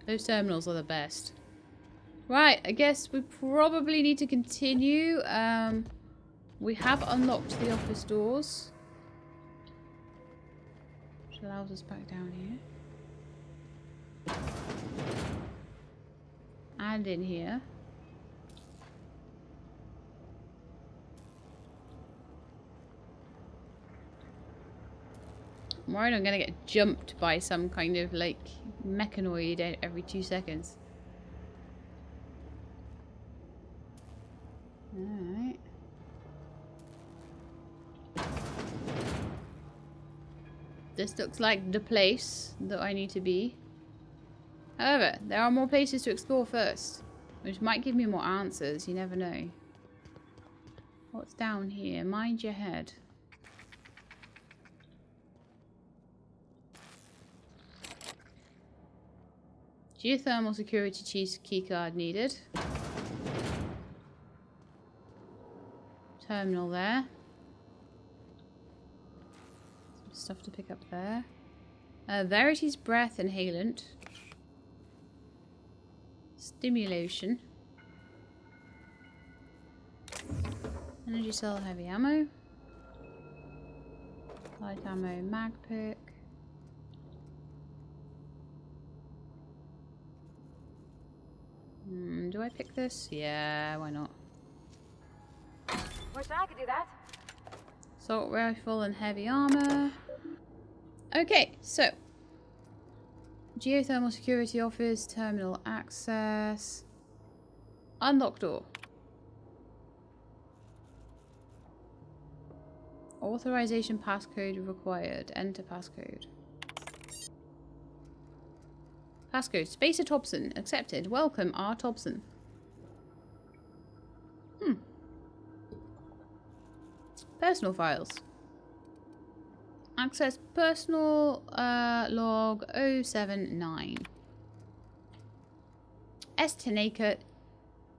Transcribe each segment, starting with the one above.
Those terminals are the best. Right, I guess we probably need to continue. We have unlocked the office doors, which allows us back down here. And in here. I'm worried I'm gonna get jumped by some kind of like mechanoid every 2 seconds. Alright. This looks like the place that I need to be. However, there are more places to explore first, which might give me more answers, you never know. What's down here? Mind your head. Geothermal security keycard needed. Terminal there. Some stuff to pick up there. Verity's breath inhalant. Stimulation. Energy cell heavy ammo. Light ammo mag pick. Do I pick this? Yeah, why not? Wish I could do that. Assault rifle and heavy armor. Okay, so geothermal security office, terminal access, unlock door. Authorization passcode required. Enter passcode. Passcode. Spacer Thompson. Accepted. Welcome, R. Thompson. Personal files. Access personal log 079. S. Tanaka,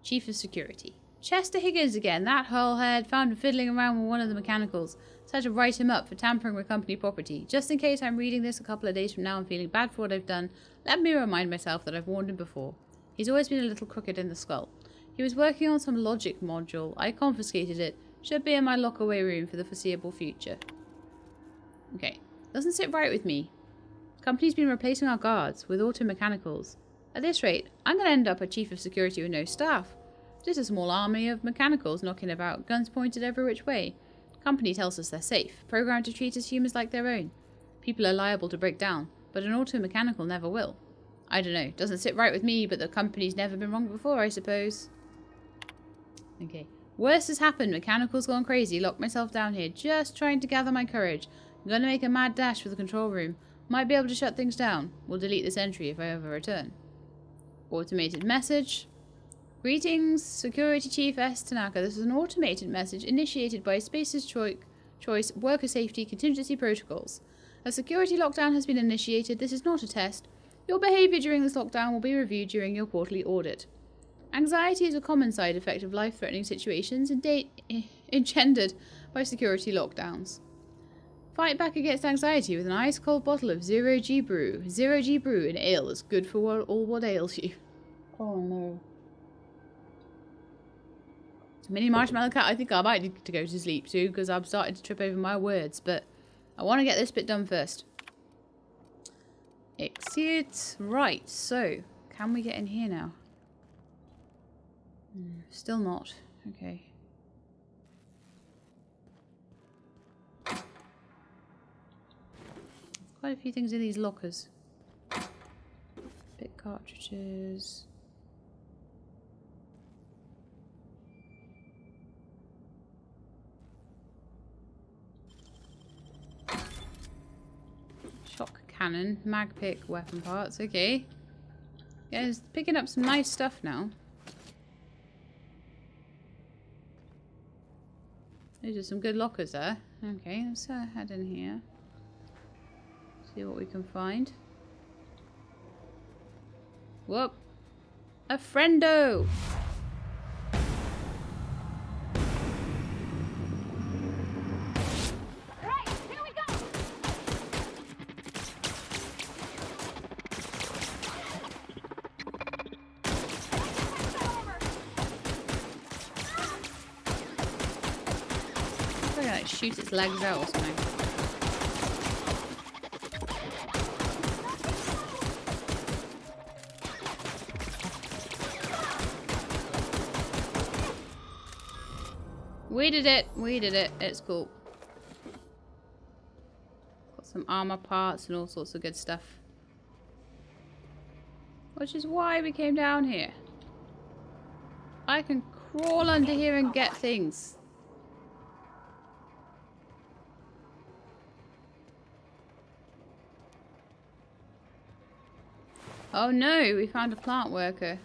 Chief of Security. Chester Higgins again. That hullhead found him fiddling around with one of the mechanicals. So I had to write him up for tampering with company property. Just in case I'm reading this a couple of days from now and feeling bad for what I've done, let me remind myself that I've warned him before. He's always been a little crooked in the skull. He was working on some logic module. I confiscated it. Should be in my lock-away room for the foreseeable future. Okay. Doesn't sit right with me. Company's been replacing our guards with auto-mechanicals. At this rate, I'm going to end up a chief of security with no staff. Just a small army of mechanicals knocking about, guns pointed every which way. Company tells us they're safe, programmed to treat us humans like their own. People are liable to break down, but an auto-mechanical never will. I don't know, doesn't sit right with me, but the company's never been wrong before, I suppose. Okay. Worst has happened, mechanical's gone crazy, locked myself down here, just trying to gather my courage. I'm gonna make a mad dash for the control room. Might be able to shut things down. We'll delete this entry if I ever return. Automated message. Greetings, Security Chief S. Tanaka. This is an automated message initiated by Space's Choice Worker Safety Contingency Protocols. A security lockdown has been initiated. This is not a test. Your behavior during this lockdown will be reviewed during your quarterly audit. Anxiety is a common side effect of life-threatening situations engendered by security lockdowns. Fight back against anxiety with an ice-cold bottle of Zero-G Brew. Zero-G Brew, an ale that's good for all what ails you. Oh no. Mini Marshmallow Cat, I think I might need to go to sleep too, because I'm starting to trip over my words, but I want to get this bit done first. Exit. Right, so, can we get in here now? Still not. Okay. Quite a few things in these lockers. Bit cartridges. Shock cannon, mag pick, weapon parts. Okay. Yeah, it's picking up some nice stuff now. Those are some good lockers there. Okay, let's head in here. See what we can find. Whoop! A friendo! Right, here we go. shoot its legs out or something. We did it. We did it. It's cool. Got some armor parts and all sorts of good stuff. Which is why we came down here. I can crawl under here and get things. Oh no, we found a plant worker.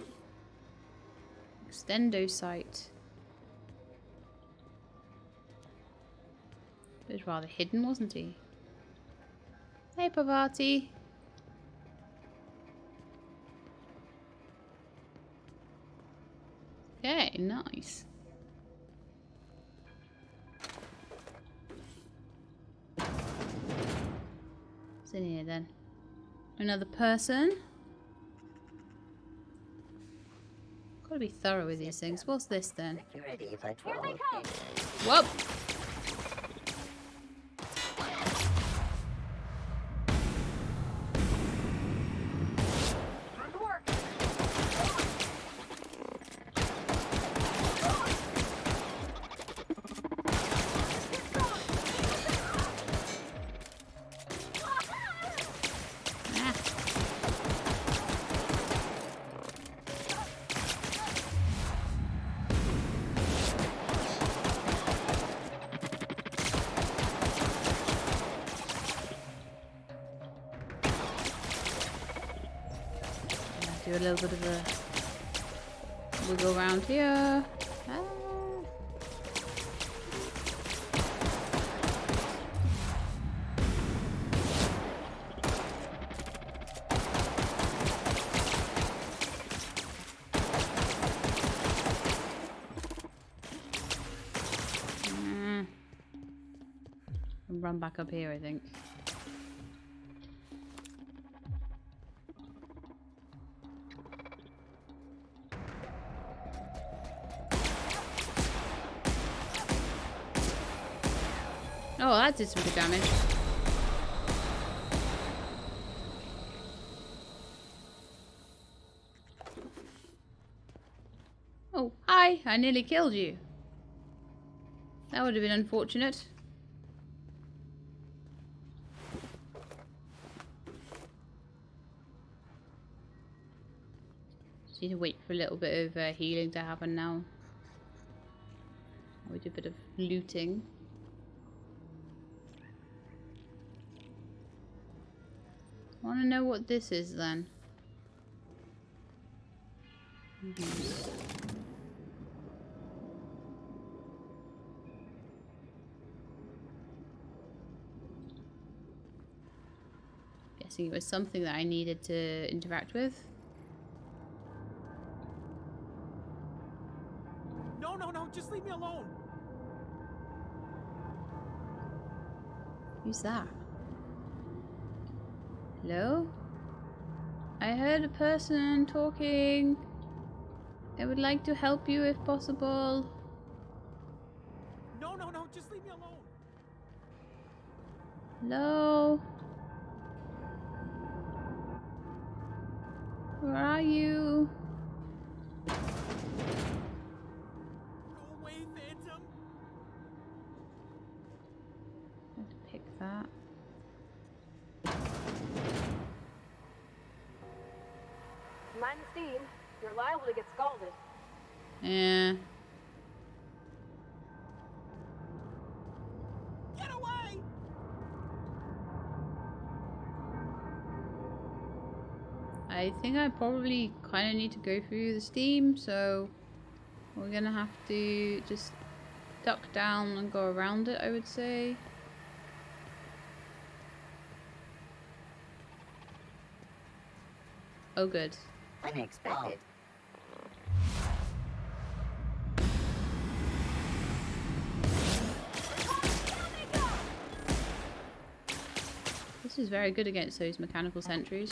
Extendo site. He was rather hidden, wasn't he? Hey, Pavati. Okay, nice. What's in here then? Another person? Gotta be thorough with these things. What's this then? Whoop! Do a little bit of a wiggle around here. Ah. Run back up here, I think. Oh, that did some good damage. Oh, hi! I nearly killed you. That would have been unfortunate. Just need to wait for a little bit of healing to happen now. We do a bit of looting. I want to know what this is then. Guessing it was something that I needed to interact with. No, just leave me alone. Who's that? Hello? I heard a person talking. I would like to help you if possible. No, just leave me alone. Hello? Where are you? Go away, Phantom. I have to pick that. Mind the steam. You're liable to get scalded. Yeah. Get away! I think I probably kind of need to go through the steam, so we're gonna have to just duck down and go around it, I would say. Oh, good. Unexpected. This is very good against those mechanical sentries.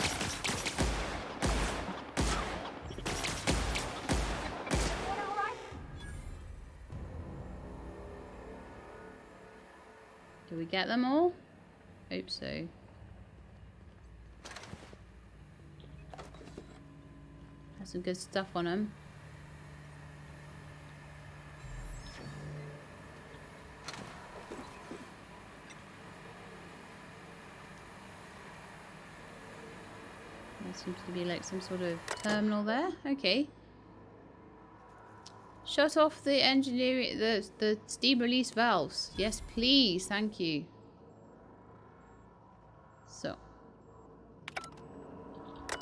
get them all? Hope so. Has some good stuff on them. There seems to be like some sort of terminal there. Okay. Shut off the engineering, the steam release valves. Yes, please. Thank you. So.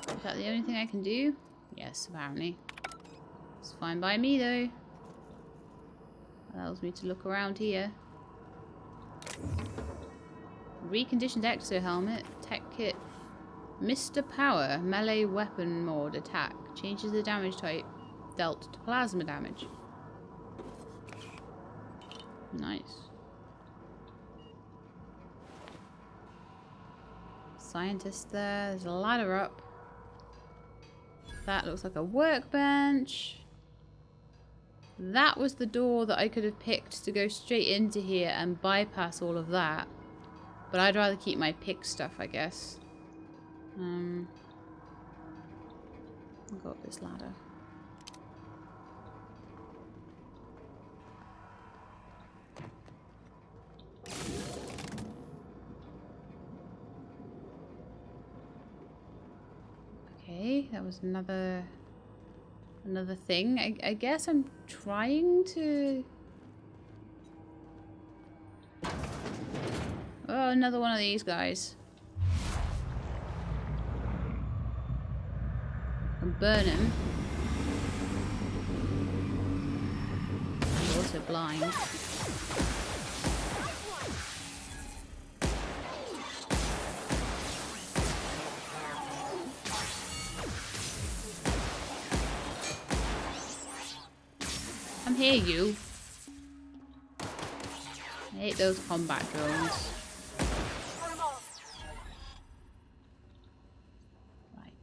Is that the only thing I can do? Yes, apparently. It's fine by me, though. Allows me to look around here. Reconditioned exo helmet. Tech kit. Mr. Power. Melee weapon mod attack. Changes the damage type dealt to plasma damage. Nice. Scientist there. There's a ladder up. That looks like a workbench. That was the door that I could have picked to go straight into here and bypass all of that. But I'd rather keep my pick stuff, I guess. I'll go up this ladder. Okay, that was another thing. I guess I'm trying to... Oh, another one of these guys. I can burn him. I'm also blind. Come here, you. I hate those combat drones. Right.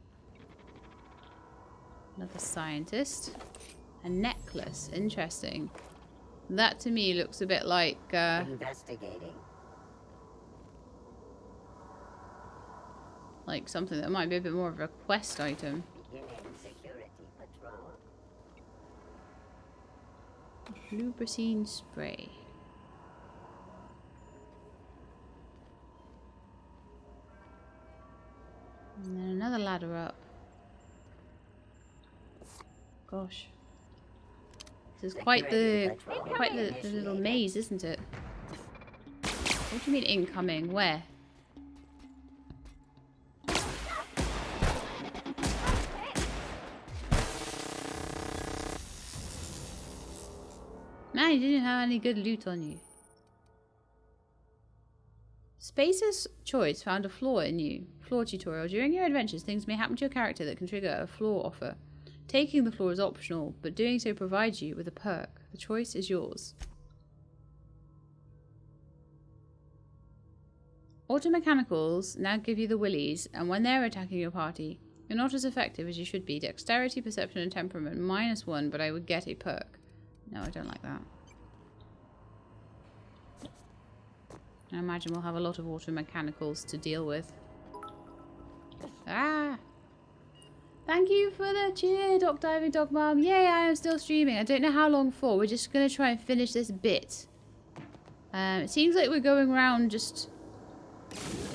Another scientist. A necklace. Interesting. That to me looks a bit like investigating. Like something that might be a bit more of a quest item. Beginning security patrol. Lubricine spray. And then another ladder up. Gosh. This is quite the little maze, isn't it? What do you mean incoming? Where? Man, you didn't have any good loot on you. Spacer's Choice found a flaw in you. Flaw tutorial. During your adventures, things may happen to your character that can trigger a flaw offer. Taking the flaw is optional, but doing so provides you with a perk. The choice is yours. Automechanicals now give you the willies, and when they're attacking your party, you're not as effective as you should be. Dexterity, perception, and temperament -1, but I would get a perk. No, I don't like that. I imagine we'll have a lot of automechanicals to deal with. Ah! Thank you for the cheer, Doc Diving Dog Mom. Yay, I am still streaming. I don't know how long for. We're just going to try and finish this bit. It seems like we're going around just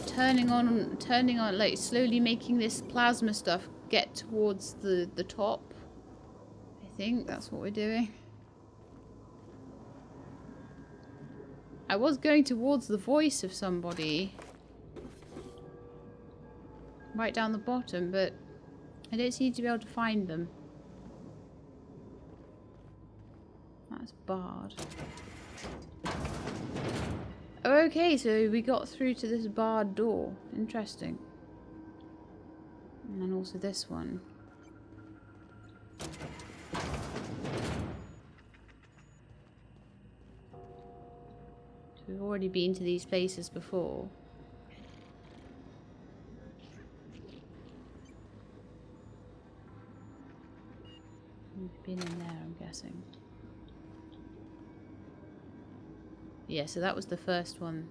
turning on, like slowly making this plasma stuff get towards the top. I think that's what we're doing. I was going towards the voice of somebody. Right down the bottom, but I don't seem to be able to find them. That's barred. Oh, okay, so we got through to this barred door. Interesting. And then also this one. So we've already been to these places before. We've been in there, I'm guessing. Yeah, so that was the first one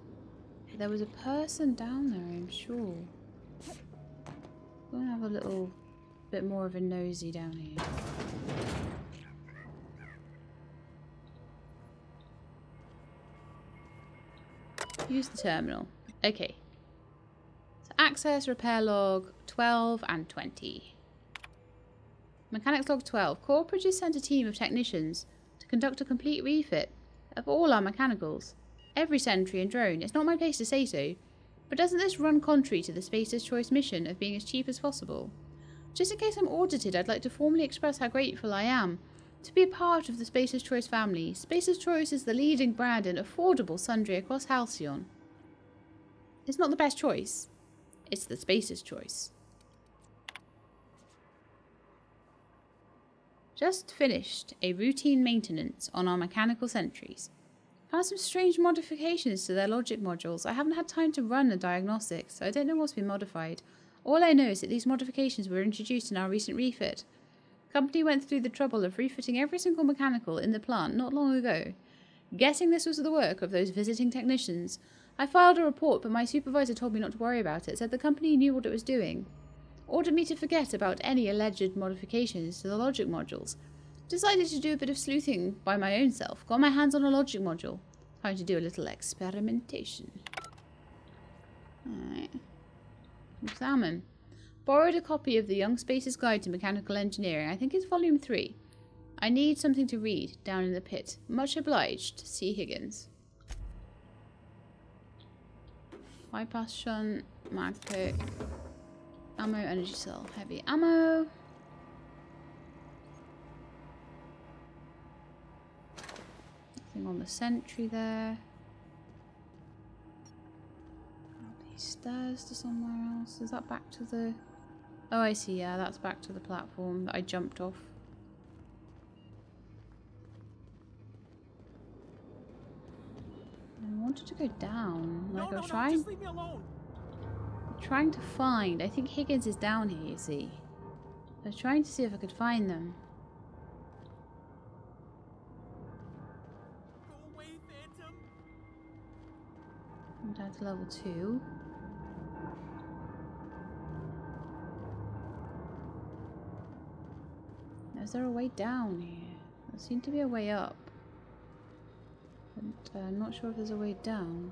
There was a person down there, I'm sure. I'm gonna have a little bit more of a nosy down here. Use the terminal. Okay. So access repair log 12 and 20. Mechanics log 12. Corporate has sent a team of technicians to conduct a complete refit of all our mechanicals. Every sentry and drone. It's not my place to say so, but doesn't this run contrary to the Spacer's Choice mission of being as cheap as possible? Just in case I'm audited, I'd like to formally express how grateful I am to be a part of the Spacer's Choice family. Spacer's Choice is the leading brand in affordable sundry across Halcyon. It's not the best choice. It's the Spacer's Choice. Just finished a routine maintenance on our mechanical sentries. Found some strange modifications to their logic modules. I haven't had time to run a diagnostic, so I don't know what's been modified. All I know is that these modifications were introduced in our recent refit. The company went through the trouble of refitting every single mechanical in the plant not long ago. Guessing this was the work of those visiting technicians, I filed a report, but my supervisor told me not to worry about it, said the company knew what it was doing. Ordered me to forget about any alleged modifications to the logic modules. Decided to do a bit of sleuthing by my own self. Got my hands on a logic module. Time to do a little experimentation. Alright. Examine. Borrowed a copy of the Young Spacer's Guide to Mechanical Engineering. I think it's volume 3. I need something to read down in the pit. Much obliged. C. Higgins. Bypass shunt. Mag pick. Ammo, energy cell. Heavy ammo. On the sentry there. These stairs to somewhere else. Is that back to the... Oh, I see. Yeah, that's back to the platform that I jumped off. I wanted to go down. Like I was trying... Just leave me alone. Trying to find... I think Higgins is down here, you see. I was trying to see if I could find them. I'm down to level 2. Is there a way down here? There seemed to be a way up. But I'm not sure if there's a way down.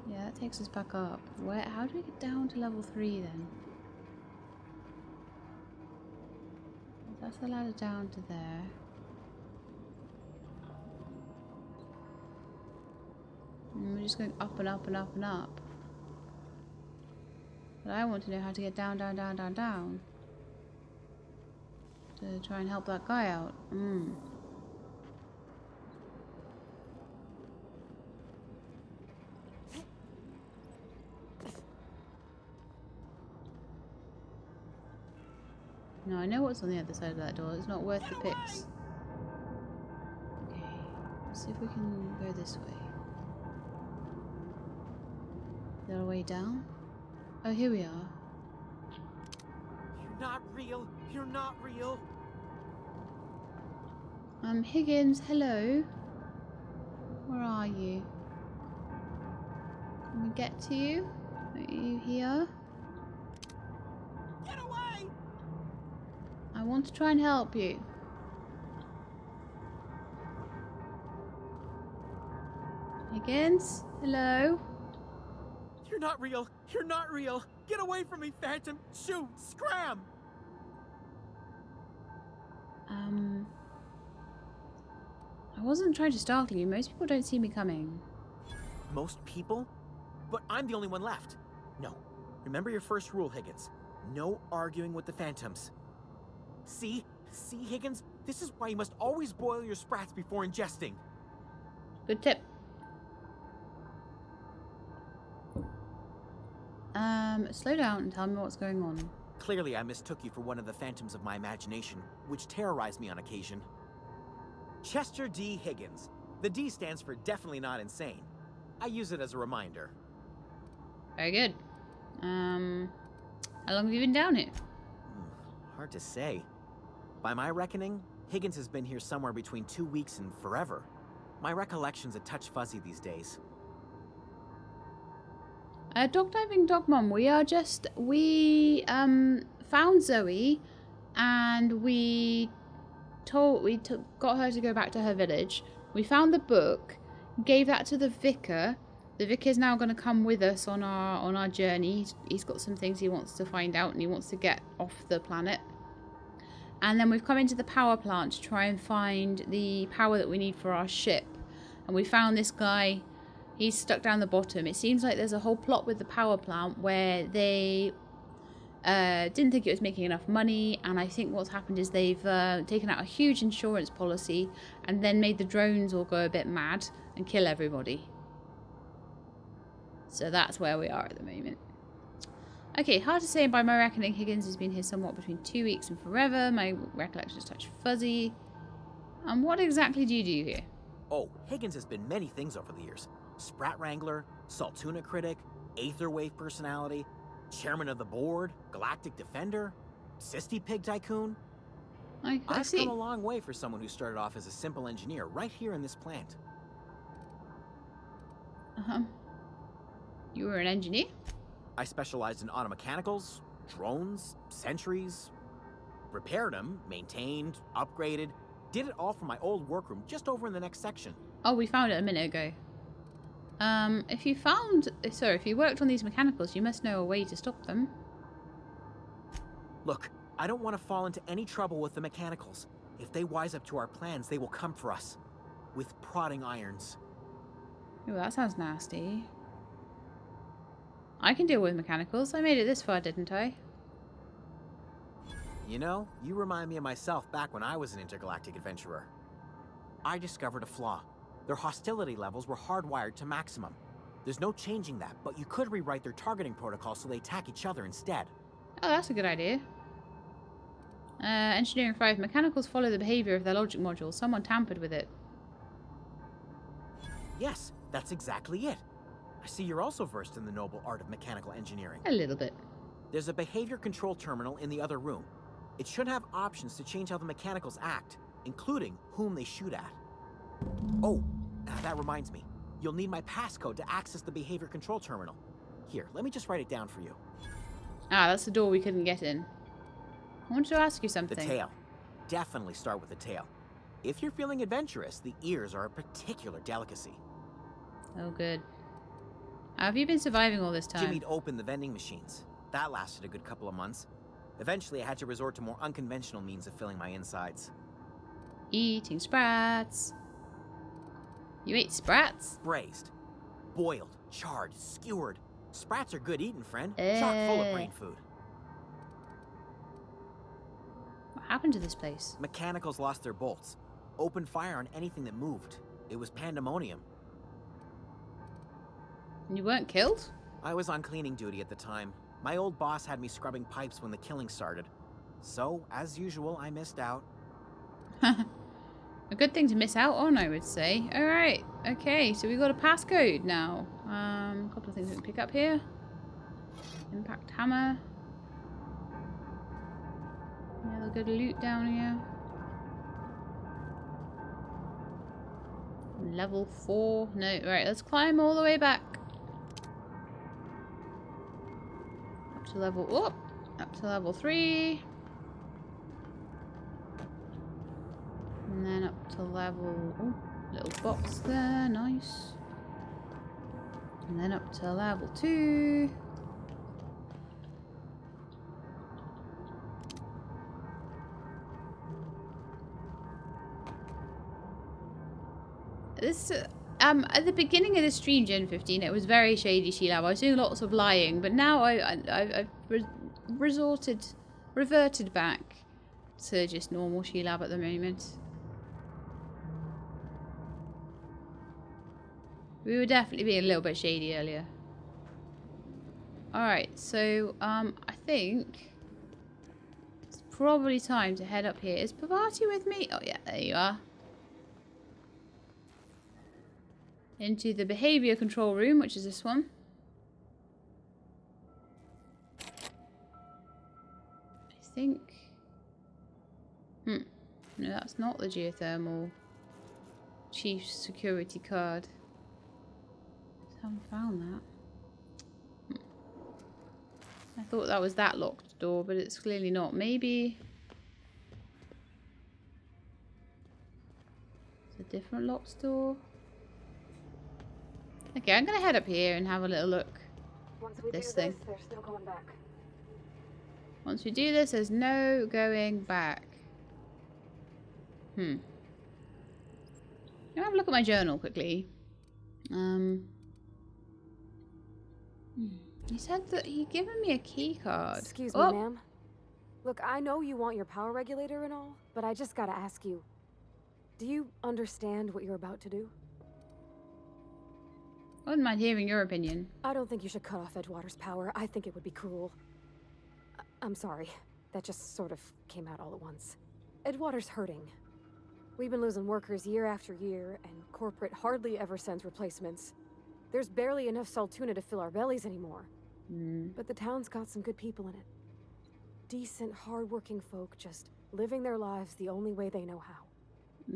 Yeah, that takes us back up. How do we get down to level 3 then? That's the ladder down to there. And we're just going up and up and up and up. But I want to know how to get down, down, down, down, down. To try and help that guy out. No, I know what's on the other side of that door. It's not worth the picks. Okay, let's see if we can go this way. Is there a way down? Oh, here we are. You're not real. You're not real. Higgins, hello. Where are you? Can we get to you? Are you here? Get away! I want to try and help you. Higgins, hello. You're not real. You're not real. Get away from me, Phantom. Shoot! Scram! I wasn't trying to startle you. Most people don't see me coming. Most people? But I'm the only one left. No. Remember your first rule, Higgins. No arguing with the Phantoms. See? See, Higgins? This is why you must always boil your sprats before ingesting. Good tip. Slow down and tell me what's going on. Clearly, I mistook you for one of the phantoms of my imagination, which terrorized me on occasion. Chester D. Higgins. The D stands for definitely not insane. I use it as a reminder. Very good. How long have you been down here? Hard to say. By my reckoning, Higgins has been here somewhere between 2 weeks and forever. My recollection's a touch fuzzy these days. Dog diving dog mom, we found Zoe and got her to go back to her village. We found the book, gave that to the vicar. The vicar's now going to come with us on our journey. He's got some things he wants to find out and he wants to get off the planet. And then we've come into the power plant to try and find the power that we need for our ship. And we found this guy. He's stuck down the bottom. It seems like there's a whole plot with the power plant where they didn't think it was making enough money. And I think what's happened is they've taken out a huge insurance policy and then made the drones all go a bit mad and kill everybody. So that's where we are at the moment. Okay, hard to say. By my reckoning, Higgins has been here somewhat between 2 weeks and forever. My recollection is touch fuzzy. And what exactly do you do here? Oh, Higgins has been many things over the years. Sprat Wrangler, Saltuna Critic, Aetherwave Personality, Chairman of the Board, Galactic Defender, Sisty Pig Tycoon. I I've see. come a long way for someone who started off as a simple engineer right here in this plant. You were an engineer? I specialized in automechanicals, drones, sentries, repaired them, maintained, upgraded, did it all from my old workroom just over in the next section. Oh, we found it a minute ago. If you worked on these mechanicals, you must know a way to stop them. Look, I don't want to fall into any trouble with the mechanicals. If they wise up to our plans, they will come for us. With prodding irons. Ooh, that sounds nasty. I can deal with mechanicals. I made it this far, didn't I? You know, you remind me of myself back when I was an intergalactic adventurer. I discovered a flaw. Their hostility levels were hardwired to maximum. There's no changing that, but you could rewrite their targeting protocol so they attack each other instead. Oh, that's a good idea. Engineering 5. Mechanicals follow the behavior of their logic module. Someone tampered with it. Yes, that's exactly it. I see you're also versed in the noble art of mechanical engineering. A little bit. There's a behavior control terminal in the other room. It should have options to change how the mechanicals act, including whom they shoot at. Oh, that reminds me. You'll need my passcode to access the behavior control terminal. Here, let me just write it down for you. Ah, that's the door we couldn't get in. I wanted to ask you something. The tail. Definitely start with the tail. If you're feeling adventurous, the ears are a particular delicacy. Oh, good. How have you been surviving all this time? Jimmy'd opened the vending machines. That lasted a good couple of months. Eventually, I had to resort to more unconventional means of filling my insides. Eating sprats. You ate sprats? Braised. Boiled. Charred. Skewered. Sprats are good eating, friend. Chock full of brain food. What happened to this place? Mechanicals lost their bolts. Opened fire on anything that moved. It was pandemonium. And you weren't killed? I was on cleaning duty at the time. My old boss had me scrubbing pipes when the killing started. So, as usual, I missed out. A good thing to miss out on, I would say. Alright, okay, so we got a passcode now. A couple of things we can pick up here. Impact hammer. Yeah, a good loot down here. Level 4. No, right, let's climb all the way back. Up to level 3. And then up to level... Oh, little box there, nice. And then up to level 2. This, at the beginning of the stream, Gen 15, it was very shady Sheilab. I was doing lots of lying, but now I've reverted back to just normal Sheilab at the moment. We were definitely being a little bit shady earlier. Alright, so, I think it's probably time to head up here. Is Pavati with me? Oh yeah, there you are. Into the behavior control room, which is this one. I think... No, that's not the geothermal chief security card. I haven't found that. I thought that was that locked door, but it's clearly not. Maybe it's a different locked door. Okay, I'm gonna head up here and have a little look. Once we This do thing. this, there's no going back. Once we do this, there's no going back. I'm gonna have a look at my journal quickly. He said that he'd given me a key card. Excuse me, ma'am. Look, I know you want your power regulator and all, but I just gotta ask you. Do you understand what you're about to do? I wouldn't mind hearing your opinion. I don't think you should cut off Edgewater's power. I think it would be cruel. I'm sorry. That just sort of came out all at once. Edgewater's hurting. We've been losing workers year after year, and corporate hardly ever sends replacements. There's barely enough Saltuna to fill our bellies anymore. But the town's got some good people in it. Decent, hard-working folk just living their lives the only way they know how.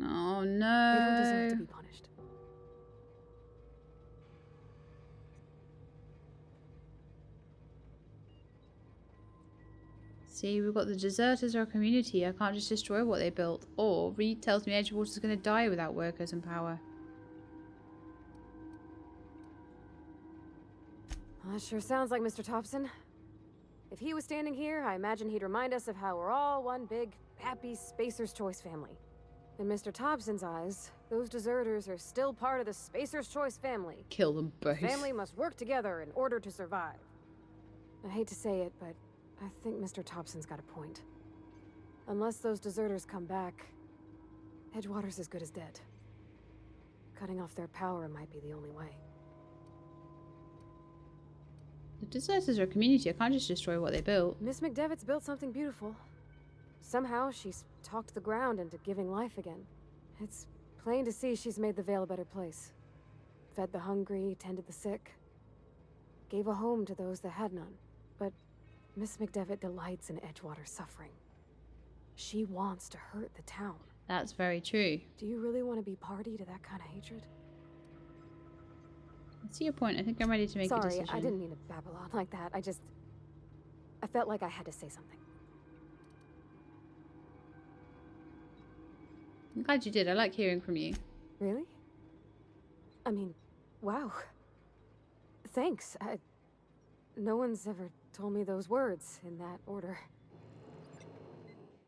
Oh They no. don't deserve to be punished. See, we've got the deserters are a community. I can't just destroy what they built. Or Reed tells me Edgewater's going to die without workers and power. Well, that sure sounds like Mr. Thompson. If he was standing here, I imagine he'd remind us of how we're all one big, happy Spacer's Choice family. In Mr. Thompson's eyes, those deserters are still part of the Spacer's Choice family. Kill them both. Family must work together in order to survive. I hate to say it, but I think Mr. Thompson's got a point. Unless those deserters come back, Edgewater's as good as dead. Cutting off their power might be the only way. The deserters are a community. I can't just destroy what they built. Miss McDevitt's built something beautiful. Somehow she's talked the ground into giving life again. It's plain to see she's made the Vale a better place. Fed the hungry, tended the sick. Gave a home to those that had none. But Miss McDevitt delights in Edgewater's suffering. She wants to hurt the town. That's very true. Do you really want to be party to that kind of hatred? I see your point. I think I'm ready to make a decision. Sorry, I didn't mean to babble on like that. I felt like I had to say something. I'm glad you did. I like hearing from you. Really? I mean, wow. Thanks. No one's ever told me those words in that order.